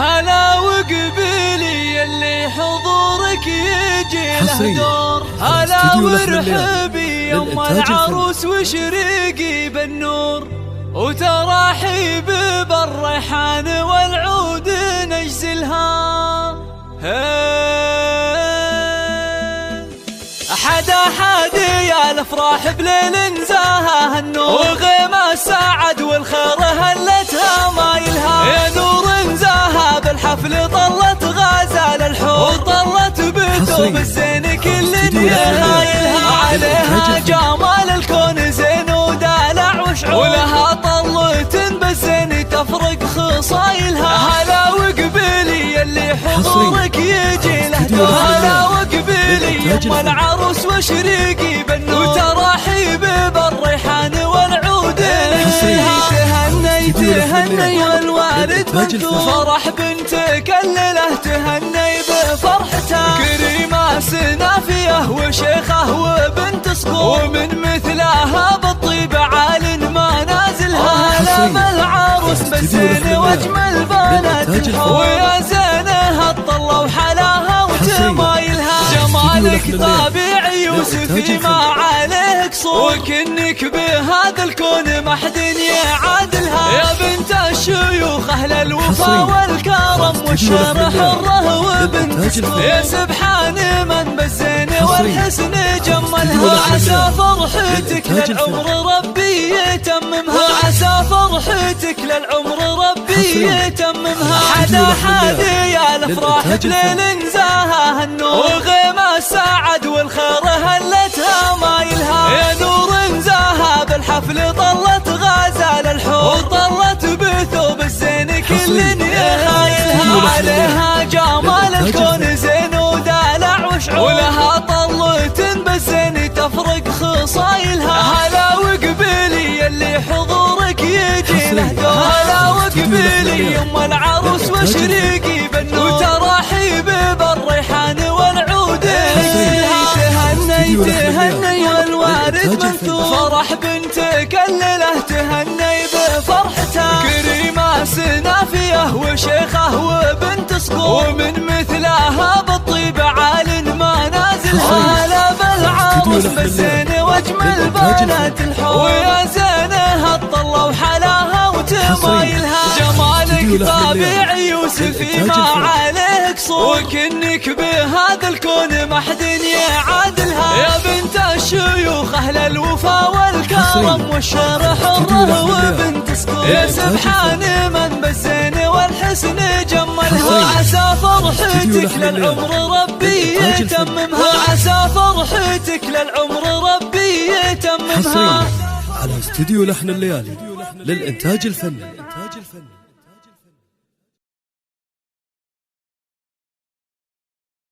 هلا وقبلي اللي حضورك يجي له دور. هلا وارحبي يما العروس وشريقي بالنور، وتراحيب بالريحان والعود نجزلها. حدا يا الافراح بليل نزاها النور، وغيمة السعد والخير هلتها مايلها. يا نور نزاها بالحفل طلت غزال الحور، وطلت بثوب الزين كل هايلها. عليها جمال الكون زين ودلع وشعور، ولها طلت بالزين تفرق خصايلها. هلا وقبلي اللي حضورك يجي له دور. هلا وقبلي يما العروس وشريقي بالنور، وتراحيب بالريحان والعود تهني والوالد منثور. فرح بنتك الليله تهني بفرحتها، كريمه سنافيه وشيخه وبنت صقور، ومن مثلها بالطيب عال ما نازلها. هلا بالعروس بالزين واجمل بنات الحور، ويا زينها الطله وحلاها وجمايلها. جمالك طبيعي وسفي ما عليه قصور، وكنك بهذا الكون ما حد يعادلها. يا بنت الشيوخ اهل الوفا والكرم والشرح الره وبنت صقور، يا سبحان من بالزين والحسن جملها. عسى فرحتك للعمر ربي يتممها، عسى فرحتك للعمر ربي يتممها. حدا يا الافراح بليل نزاها النور، وغيمة السعد والخير هلتها مايلها. يا نور نزاها بالحفل طلت غزال الحور، وطلت بثوب الزين كل هايلها. عليها جمال الكون زين ودلع وشعور، ولها طلت بالزين تفرق خصايلها. هلا وقبلي اللي حضورك يجي له دور. هلا وقبلي يما العروس وشريقي بالنور، وتراحيب بالريحان والعود تهني والوالد منثور. فرح بنتك الليله تهني بفرحتها، كريمه سنافيه وشيخه وبنت صقور، ومن مثلها بالطيب عال ما نازلها. هلا بالعروس بالزين واجمل بنات الحور، ويا زينها الطله وحلاها وتمايلها. جمالك طبيعي وسفي ما عليه قصور، وكنك بهذا الكون ما حد يعادلها. يا بنت الشيوخ اهل الوفا والكرم والشرح الره وبنت صقور، يا سبحان من بالزين والحسن جملها. عسى فرحتك للعمر ربي يتممها، عسى فرحتك للعمر ربي يتممها. على استديو لحن الليالي للإنتاج الفني.